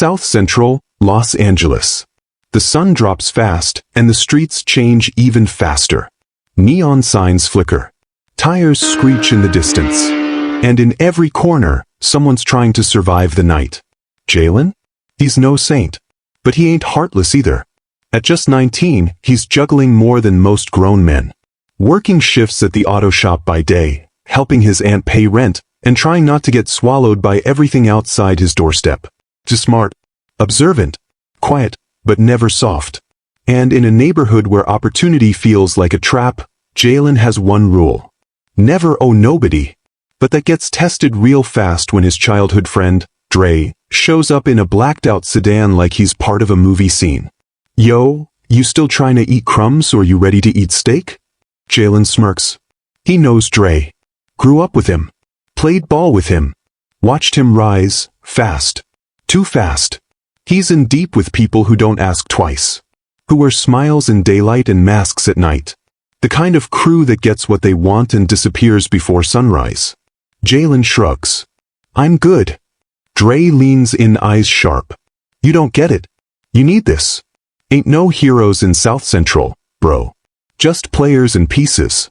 South Central, Los Angeles. The sun drops fast, and the streets change even faster. Neon signs flicker. Tires screech in the distance. And in every corner, someone's trying to survive the night. Jaylen? He's no saint. But he ain't heartless either. At just 19, he's juggling more than most grown men. Working shifts at the auto shop by day, helping his aunt pay rent, and trying not to get swallowed by everything outside his doorstep. Just smart, observant, quiet, but never soft. And in a neighborhood where opportunity feels like a trap, Jaylen has one rule. Never owe nobody. But that gets tested real fast when his childhood friend, Dre, shows up in a blacked-out sedan like he's part of a movie scene. Yo, you still trying to eat crumbs or you ready to eat steak? Jaylen smirks. He knows Dre. Grew up with him. Played ball with him. Watched him rise, fast. Too fast. He's in deep with people who don't ask twice. Who wear smiles in daylight and masks at night. The kind of crew that gets what they want and disappears before sunrise. Jaylen shrugs. I'm good. Dre leans in, eyes sharp. You don't get it. You need this. Ain't no heroes in South Central, bro. Just players and pieces.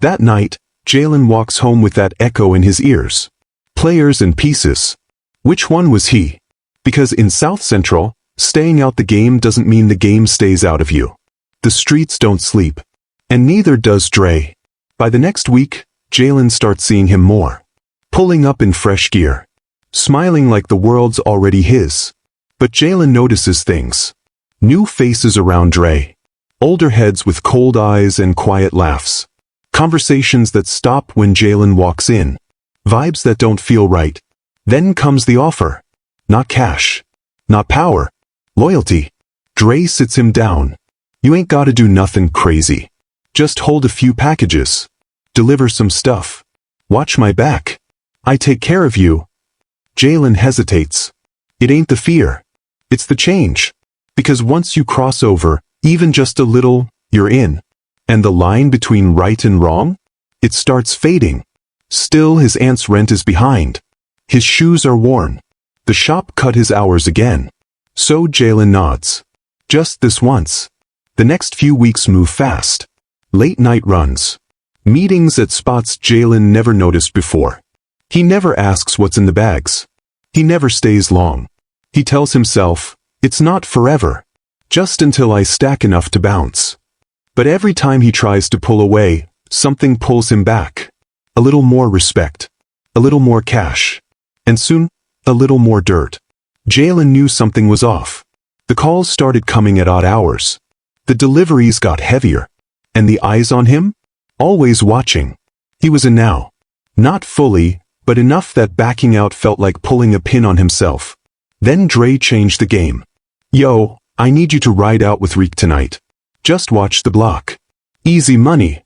That night, Jaylen walks home with that echo in his ears. Players and pieces. Which one was he? Because in South Central, staying out the game doesn't mean the game stays out of you. The streets don't sleep. And neither does Dre. By the next week, Jaylen starts seeing him more. Pulling up in fresh gear. Smiling like the world's already his. But Jaylen notices things. New faces around Dre. Older heads with cold eyes and quiet laughs. Conversations that stop when Jaylen walks in. Vibes that don't feel right. Then comes the offer. Not cash. Not power. Loyalty. Dre sits him down. You ain't gotta do nothing crazy. Just hold a few packages. Deliver some stuff. Watch my back. I take care of you. Jaylen hesitates. It ain't the fear. It's the change. Because once you cross over, even just a little, you're in. And the line between right and wrong? It starts fading. Still, his aunt's rent is behind. His shoes are worn. The shop cut his hours again. So Jaylen nods. Just this once. The next few weeks move fast. Late night runs. Meetings at spots Jaylen never noticed before. He never asks what's in the bags. He never stays long. He tells himself, it's not forever. Just until I stack enough to bounce. But every time he tries to pull away, something pulls him back. A little more respect. A little more cash. And soon, a little more dirt. Jaylen knew something was off. The calls started coming at odd hours. The deliveries got heavier. And the eyes on him? Always watching. He was in now. Not fully, but enough that backing out felt like pulling a pin on himself. Then Dre changed the game. Yo, I need you to ride out with Reek tonight. Just watch the block. Easy money.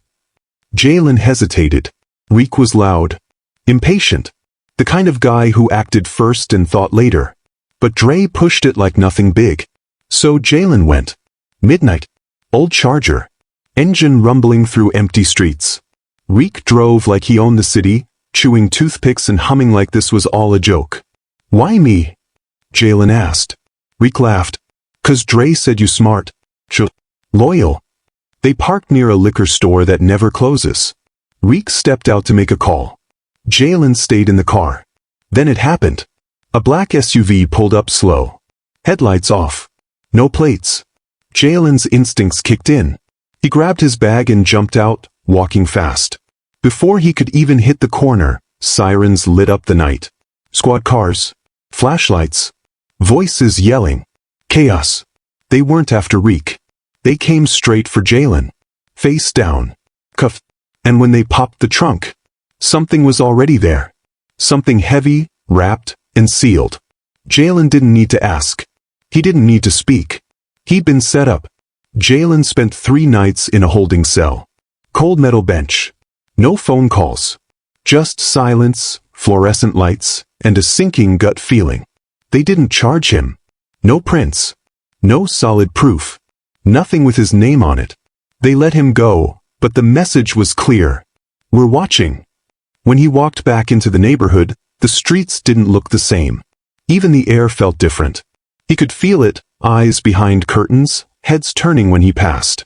Jaylen hesitated. Reek was loud. Impatient. The kind of guy who acted first and thought later. But Dre pushed it like nothing big. So Jaylen went. Midnight. Old Charger. Engine rumbling through empty streets. Reek drove like he owned the city, chewing toothpicks and humming like this was all a joke. Why me? Jaylen asked. Reek laughed. 'Cause Dre said you smart. Loyal. They parked near a liquor store that never closes. Reek stepped out to make a call. Jaylen stayed in the car. Then it happened. A black SUV pulled up slow. Headlights off. No plates. Jaylen's instincts kicked in. He grabbed his bag and jumped out, walking fast. Before he could even hit the corner, sirens lit up the night. Squad cars. Flashlights. Voices yelling. Chaos. They weren't after Reek. They came straight for Jaylen. Face down. Cuffed. And when they popped the trunk, something was already there. Something heavy, wrapped, and sealed. Jaylen didn't need to ask. He didn't need to speak. He'd been set up. Jaylen spent 3 nights in a holding cell. Cold metal bench. No phone calls. Just silence, fluorescent lights, and a sinking gut feeling. They didn't charge him. No prints. No solid proof. Nothing with his name on it. They let him go, but the message was clear. We're watching. When he walked back into the neighborhood, the streets didn't look the same. Even the air felt different. He could feel it, eyes behind curtains, heads turning when he passed.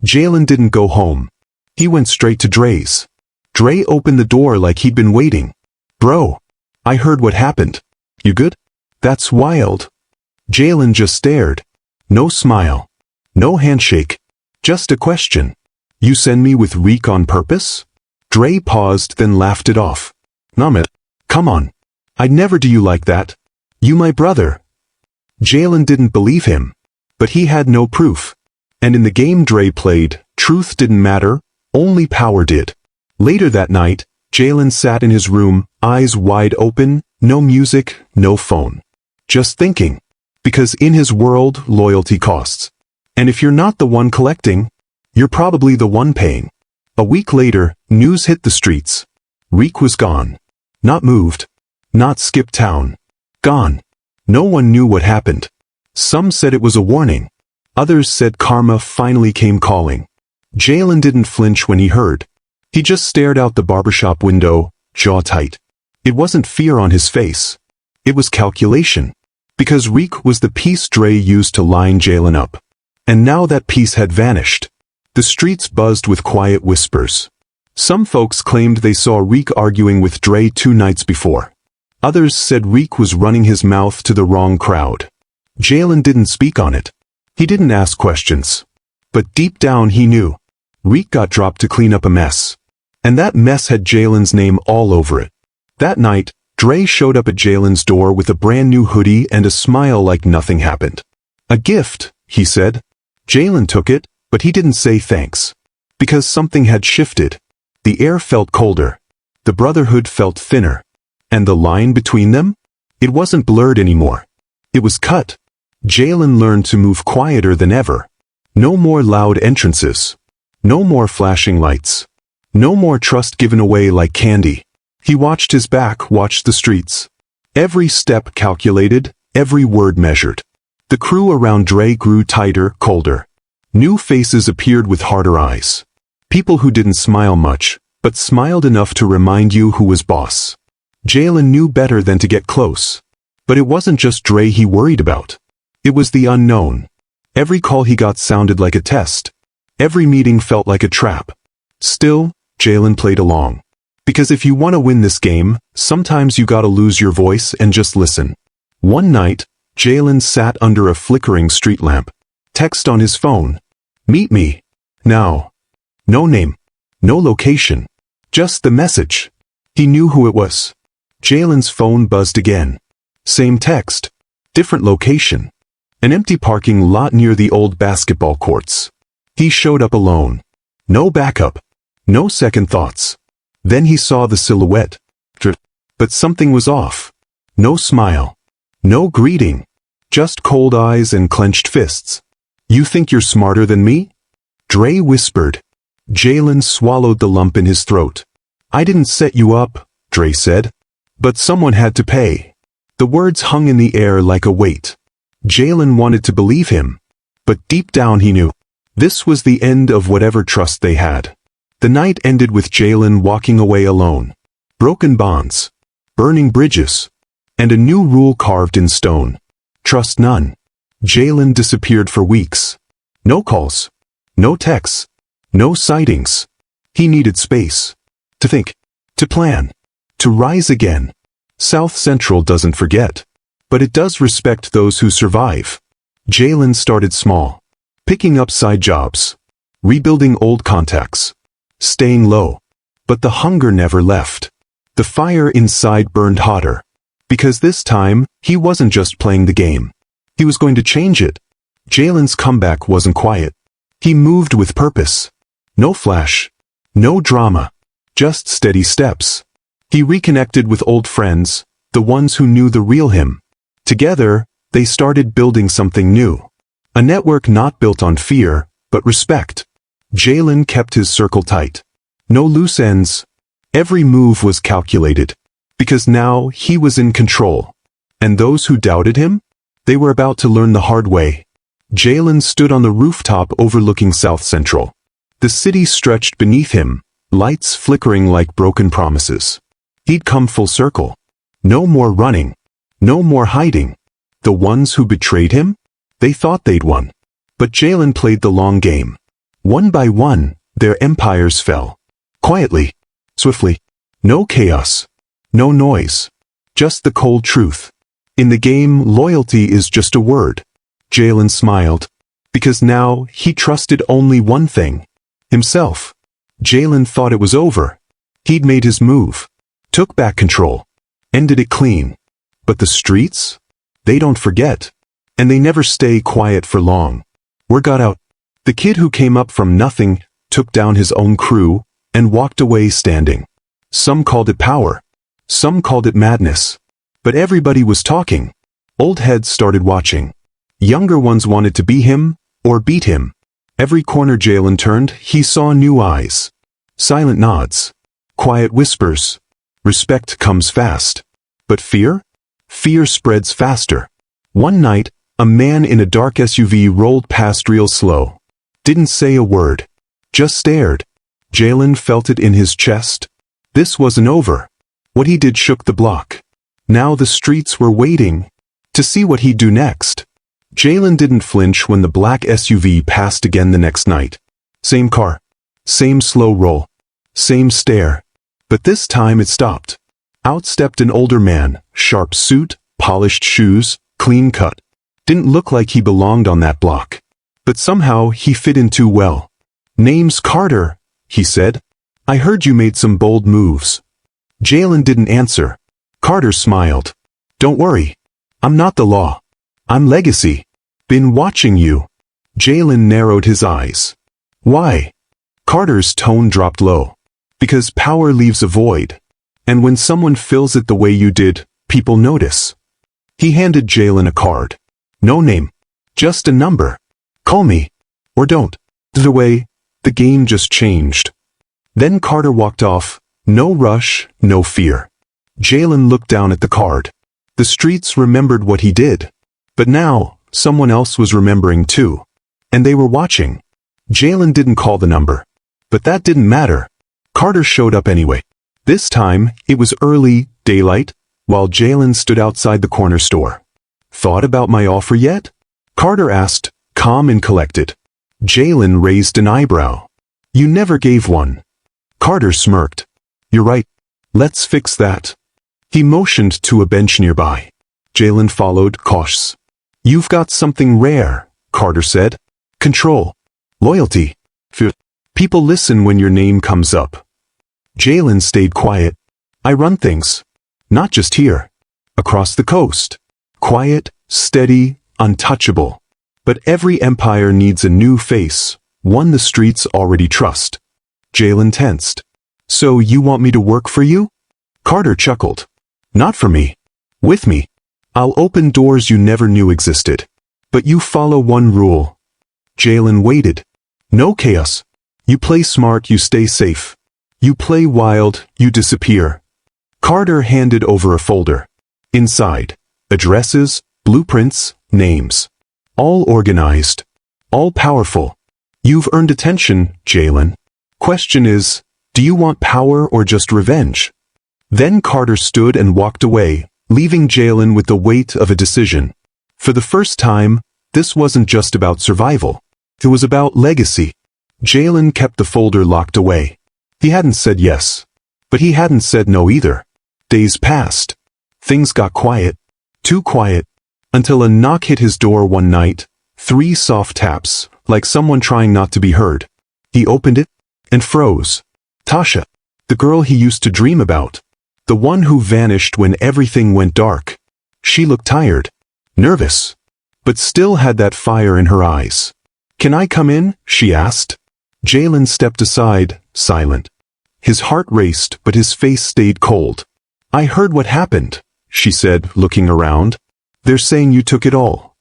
Jaylen didn't go home. He went straight to Dre's. Dre opened the door like he'd been waiting. "Bro, I heard what happened. You good?" "That's wild." Jaylen just stared. No smile. No handshake. Just a question. "You send me with Reek on purpose?" Dre paused, then laughed it off. "Namit, come on. I'd never do you like that. You my brother." Jaylen didn't believe him. But he had no proof. And in the game Dre played, truth didn't matter, only power did. Later that night, Jaylen sat in his room, eyes wide open, no music, no phone. Just thinking. Because in his world, loyalty costs. And if you're not the one collecting, you're probably the one paying. A week later, news hit the streets. Reek was gone. Not moved. Not skipped town. Gone. No one knew what happened. Some said it was a warning. Others said karma finally came calling. Jaylen didn't flinch when he heard. He just stared out the barbershop window, jaw tight. It wasn't fear on his face. It was calculation. Because Reek was the piece Dre used to line Jaylen up. And now that piece had vanished. The streets buzzed with quiet whispers. Some folks claimed they saw Reek arguing with Dre 2 nights before. Others said Reek was running his mouth to the wrong crowd. Jaylen didn't speak on it. He didn't ask questions. But deep down he knew. Reek got dropped to clean up a mess. And that mess had Jaylen's name all over it. That night, Dre showed up at Jaylen's door with a brand new hoodie and a smile like nothing happened. "A gift," he said. Jaylen took it, but he didn't say thanks. Because something had shifted. The air felt colder. The brotherhood felt thinner. And the line between them? It wasn't blurred anymore. It was cut. Jaylen learned to move quieter than ever. No more loud entrances. No more flashing lights. No more trust given away like candy. He watched his back, watched the streets. Every step calculated, every word measured. The crew around Dre grew tighter, colder. New faces appeared with harder eyes. People who didn't smile much, but smiled enough to remind you who was boss. Jaylen knew better than to get close. But it wasn't just Dre he worried about. It was the unknown. Every call he got sounded like a test. Every meeting felt like a trap. Still, Jaylen played along. Because if you want to win this game, sometimes you gotta lose your voice and just listen. One night, Jaylen sat under a flickering street lamp. Text on his phone. "Meet me. Now." No name. No location. Just the message. He knew who it was. Jaylen's phone buzzed again. Same text. Different location. An empty parking lot near the old basketball courts. He showed up alone. No backup. No second thoughts. Then he saw the silhouette. But something was off. No smile. No greeting. Just cold eyes and clenched fists. "You think you're smarter than me?" Dre whispered. Jaylen swallowed the lump in his throat. "I didn't set you up," Dre said. "But someone had to pay." The words hung in the air like a weight. Jaylen wanted to believe him. But deep down he knew. This was the end of whatever trust they had. The night ended with Jaylen walking away alone. Broken bonds. Burning bridges. And a new rule carved in stone. Trust none. Jaylen disappeared for weeks. No calls. No texts. No sightings. He needed space. To think. To plan. To rise again. South Central doesn't forget. But it does respect those who survive. Jaylen started small. Picking up side jobs. Rebuilding old contacts. Staying low. But the hunger never left. The fire inside burned hotter. Because this time, he wasn't just playing the game. He was going to change it. Jaylen's comeback wasn't quiet. He moved with purpose. No flash. No drama. Just steady steps. He reconnected with old friends, the ones who knew the real him. Together, they started building something new. A network not built on fear, but respect. Jaylen kept his circle tight. No loose ends. Every move was calculated. Because now he was in control. And those who doubted him? They were about to learn the hard way. Jaylen stood on the rooftop overlooking South Central. The city stretched beneath him, lights flickering like broken promises. He'd come full circle. No more running. No more hiding. The ones who betrayed him? They thought they'd won. But Jaylen played the long game. One by one, their empires fell. Quietly. Swiftly. No chaos. No noise. Just the cold truth. In the game, loyalty is just a word. Jaylen smiled. Because now, he trusted only one thing. Himself. Jaylen thought it was over. He'd made his move. Took back control. Ended it clean. But the streets? They don't forget. And they never stay quiet for long. Word got out. The kid who came up from nothing took down his own crew and walked away standing. Some called it power. Some called it madness. But everybody was talking. Old heads started watching. Younger ones wanted to be him or beat him. Every corner Jaylen turned, he saw new eyes. Silent nods. Quiet whispers. Respect comes fast. But fear? Fear spreads faster. One night, a man in a dark SUV rolled past real slow. Didn't say a word. Just stared. Jaylen felt it in his chest. This wasn't over. What he did shook the block. Now the streets were waiting to see what he'd do next. Jaylen didn't flinch when the black SUV passed again the next night. Same car. Same slow roll. Same stare. But this time it stopped. Out stepped an older man, sharp suit, polished shoes, clean cut. Didn't look like he belonged on that block. But somehow he fit in too well. "Name's Carter," he said. "I heard you made some bold moves." Jaylen didn't answer. Carter smiled. "Don't worry. I'm not the law. I'm legacy. Been watching you." Jaylen narrowed his eyes. "Why?" Carter's tone dropped low. "Because power leaves a void. And when someone fills it the way you did, people notice." He handed Jaylen a card. "No name. Just a number. Call me. Or don't." The way, the game just changed. Then Carter walked off. No rush, no fear. Jaylen looked down at the card. The streets remembered what he did. But now, someone else was remembering too. And they were watching. Jaylen didn't call the number. But that didn't matter. Carter showed up anyway. This time, it was early, daylight, while Jaylen stood outside the corner store. "Thought about my offer yet?" Carter asked, calm and collected. Jaylen raised an eyebrow. "You never gave one." Carter smirked. "You're right. Let's fix that." He motioned to a bench nearby. Jaylen followed, cautious. "You've got something rare," Carter said. "Control. Loyalty. Fear. People listen when your name comes up." Jaylen stayed quiet. "I run things. Not just here. Across the coast. Quiet, steady, untouchable. But every empire needs a new face, one the streets already trust." Jaylen tensed. "So you want me to work for you?" Carter chuckled. "Not for me. With me. I'll open doors you never knew existed. But you follow one rule." Jaylen waited. "No chaos. You play smart, you stay safe. You play wild, you disappear." Carter handed over a folder. Inside, addresses, blueprints, names. All organized. All powerful. "You've earned attention, Jaylen. Question is, do you want power or just revenge?" Then Carter stood and walked away, leaving Jaylen with the weight of a decision. For the first time, this wasn't just about survival. It was about legacy. Jaylen kept the folder locked away. He hadn't said yes. But he hadn't said no either. Days passed. Things got quiet. Too quiet. Until a knock hit his door one night. 3 soft taps, like someone trying not to be heard. He opened it and froze. Tasha. The girl he used to dream about. The one who vanished when everything went dark. She looked tired. Nervous. But still had that fire in her eyes. "Can I come in?" she asked. Jaylen stepped aside, silent. His heart raced, but his face stayed cold. "I heard what happened," she said, looking around. "They're saying you took it all."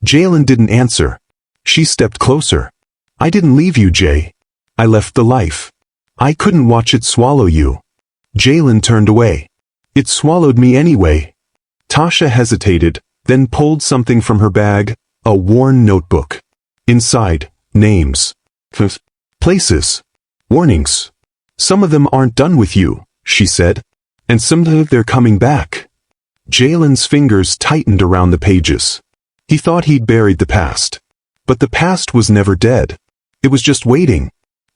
Jaylen didn't answer. She stepped closer. "I didn't leave you, Jay. I left the life. I couldn't watch it swallow you." Jaylen turned away. "It swallowed me anyway." Tasha hesitated, then pulled something from her bag, a worn notebook. Inside, names. Places. Warnings. "Some of them aren't done with you," she said. "And some of they're coming back." Jaylen's fingers tightened around the pages. He thought he'd buried the past. But the past was never dead. It was just waiting.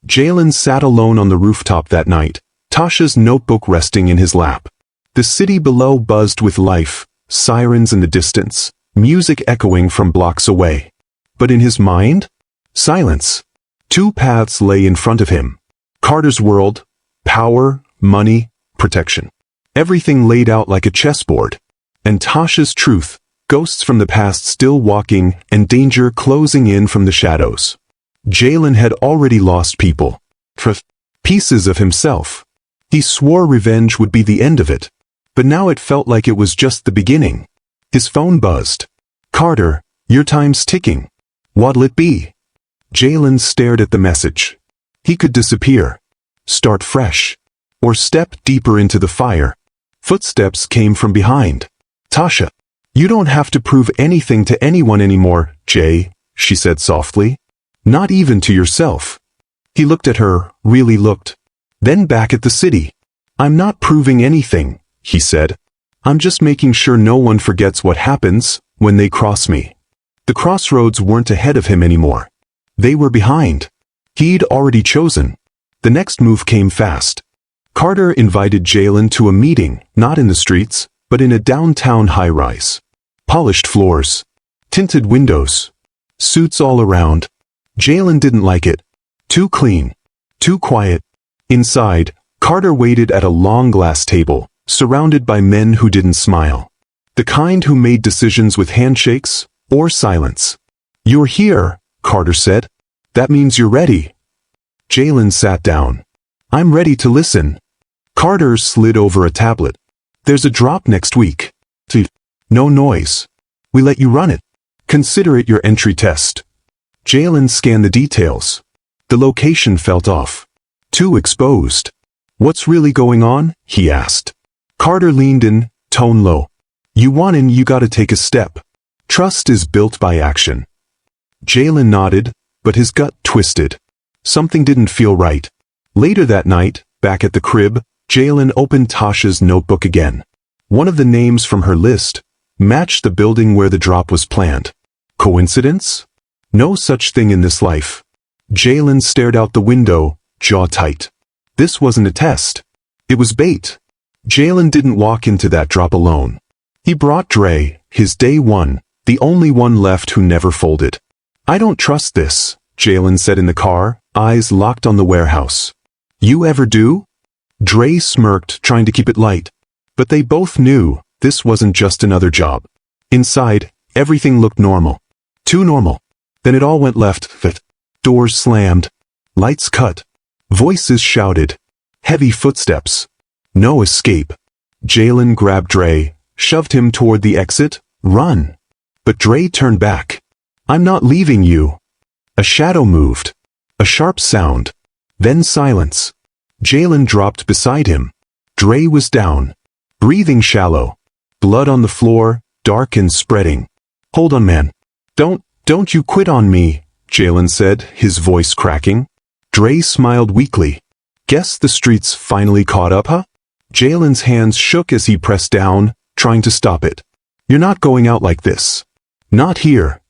Jaylen sat alone on the rooftop that night, Tasha's notebook resting in his lap. The city below buzzed with life, sirens in the distance, music echoing from blocks away. But in his mind? Silence. Two paths lay in front of him. Carter's world, power, money, protection. Everything laid out like a chessboard. And Tasha's truth, ghosts from the past still walking and danger closing in from the shadows. Jaylen had already lost people. Pieces of himself. He swore revenge would be the end of it. But now it felt like it was just the beginning. His phone buzzed. Carter, your time's ticking. What'll it be? Jaylen stared at the message. He could disappear. Start fresh. Or step deeper into the fire. Footsteps came from behind. Tasha, you don't have to prove anything to anyone anymore, Jay, she said softly. Not even to yourself. He looked at her, really looked. Then back at the city. I'm not proving anything, he said. I'm just making sure no one forgets what happens when they cross me. The crossroads weren't ahead of him anymore. They were behind. He'd already chosen. The next move came fast. Carter invited Jaylen to a meeting, not in the streets, but in a downtown high-rise. Polished floors. Tinted windows. Suits all around. Jaylen didn't like it. Too clean. Too quiet. Inside, Carter waited at a long glass table, surrounded by men who didn't smile. The kind who made decisions with handshakes or silence. You're here, Carter said. That means you're ready. Jaylen sat down. I'm ready to listen. Carter slid over a tablet. There's a drop next week. No noise. We let you run it. Consider it your entry test. Jaylen scanned the details. The location felt off. Too exposed. What's really going on? He asked. Carter leaned in, tone low. You want in, you gotta take a step. Trust is built by action. Jaylen nodded, but his gut twisted. Something didn't feel right. Later that night, back at the crib, Jaylen opened Tasha's notebook again. One of the names from her list matched the building where the drop was planned. Coincidence? No such thing in this life. Jaylen stared out the window, jaw tight. This wasn't a test. It was bait. Jaylen didn't walk into that drop alone. He brought Dre, his day one, the only one left who never folded. I don't trust this, Jaylen said in the car, eyes locked on the warehouse. You ever do? Dre smirked, trying to keep it light. But they both knew this wasn't just another job. Inside, everything looked normal. Too normal. Then it all went left. Doors slammed. Lights cut. Voices shouted. Heavy footsteps. No escape. Jaylen grabbed Dre, shoved him toward the exit. Run. But Dre turned back. I'm not leaving you. A shadow moved. A sharp sound. Then silence. Jaylen dropped beside him. Dre was down. Breathing shallow. Blood on the floor, dark and spreading. Hold on, man. Don't you quit on me, Jaylen said, his voice cracking. Dre smiled weakly. Guess the streets finally caught up, huh? Jaylen's hands shook as he pressed down, trying to stop it. You're not going out like this. Not here.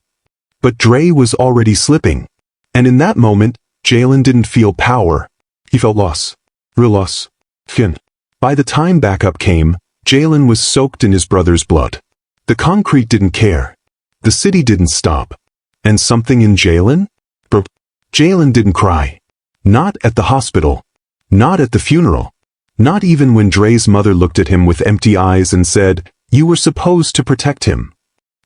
But Dre was already slipping. And in that moment, Jaylen didn't feel power. He felt loss. Real loss. By the time backup came, Jaylen was soaked in his brother's blood. The concrete didn't care. The city didn't stop. And something in Jaylen? Jaylen didn't cry. Not at the hospital. Not at the funeral. Not even when Dre's mother looked at him with empty eyes and said, "You were supposed to protect him."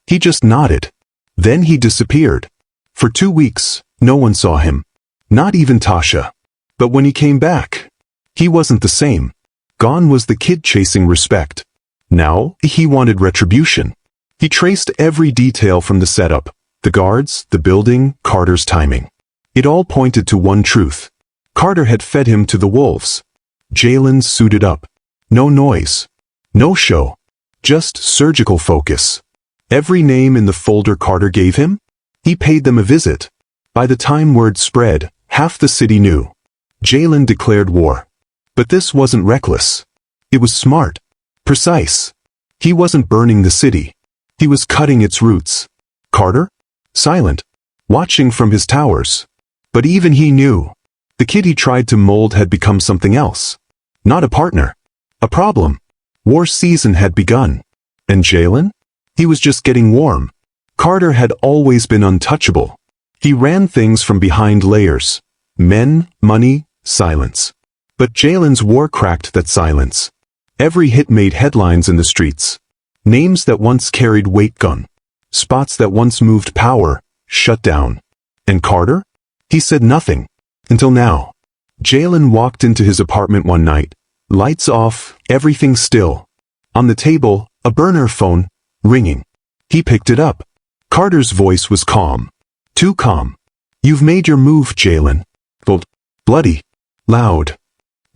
He just nodded. Then he disappeared. For 2 weeks, no one saw him. Not even Tasha. But when he came back, he wasn't the same. Gone was the kid chasing respect. Now, he wanted retribution. He traced every detail from the setup, the guards, the building, Carter's timing. It all pointed to one truth. Carter had fed him to the wolves. Jaylen suited up. No noise. No show. Just surgical focus. Every name in the folder Carter gave him? He paid them a visit. By the time word spread, half the city knew. Jaylen declared war. But this wasn't reckless. It was smart. Precise. He wasn't burning the city. He was cutting its roots. Carter? Silent, watching from his towers. But even he knew. The kid he tried to mold had become something else. Not a partner. A problem. War season had begun. And Jaylen? He was just getting warm. Carter had always been untouchable. He ran things from behind layers. Men, money, silence. But Jaylen's war cracked that silence. Every hit made headlines in the streets. Names that once carried weight gone. Spots that once moved power, shut down. And Carter? He said nothing. Until now. Jaylen walked into his apartment one night. Lights off, everything still. On the table, a burner phone, ringing. He picked it up. Carter's voice was calm. Too calm. You've made your move, Jaylen. Bloody. Loud.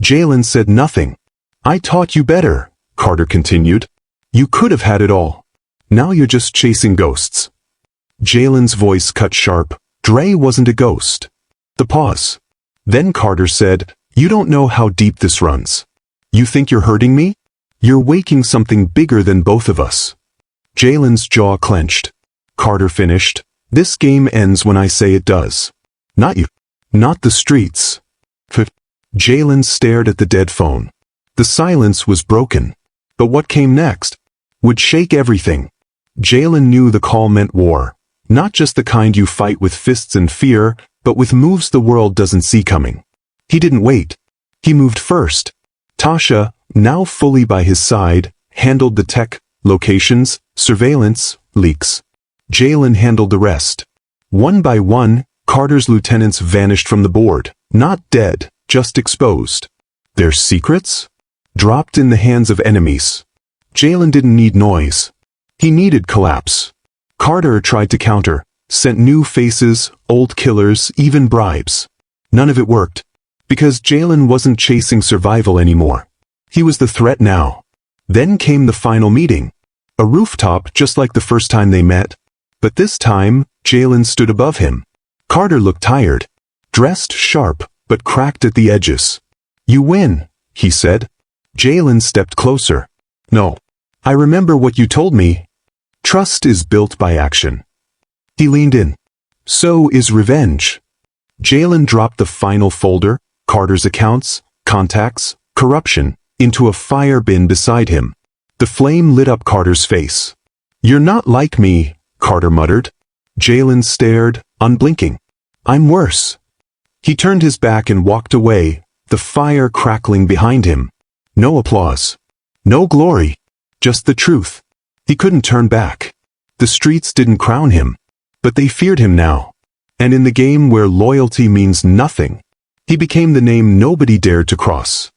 Jaylen said nothing. I taught you better, Carter continued. You could have had it all. Now you're just chasing ghosts. Jaylen's voice cut sharp. Dre wasn't a ghost. The pause. Then Carter said, you don't know how deep this runs. You think you're hurting me? You're waking something bigger than both of us. Jaylen's jaw clenched. Carter finished. This game ends when I say it does. Not you. Not the streets. Jaylen stared at the dead phone. The silence was broken. But what came next would shake everything. Jaylen knew the call meant war. Not just the kind you fight with fists and fear, but with moves the world doesn't see coming. He didn't wait. He moved first. Tasha, now fully by his side, handled the tech, locations, surveillance, leaks. Jaylen handled the rest. One by one, Carter's lieutenants vanished from the board. Not dead, just exposed. Their secrets? Dropped in the hands of enemies. Jaylen didn't need noise. He needed collapse. Carter tried to counter, sent new faces, old killers, even bribes. None of it worked. Because Jaylen wasn't chasing survival anymore. He was the threat now. Then came the final meeting. A rooftop just like the first time they met. But this time, Jaylen stood above him. Carter looked tired. Dressed sharp, but cracked at the edges. You win, he said. Jaylen stepped closer. No. I remember what you told me. Trust is built by action. He leaned in. So is revenge. Jaylen dropped the final folder, Carter's accounts, contacts, corruption, into a fire bin beside him. The flame lit up Carter's face. You're not like me, Carter muttered. Jaylen stared, unblinking. I'm worse. He turned his back and walked away, the fire crackling behind him. No applause. No glory. Just the truth. He couldn't turn back. The streets didn't crown him. But they feared him now. And in the game where loyalty means nothing, he became the name nobody dared to cross.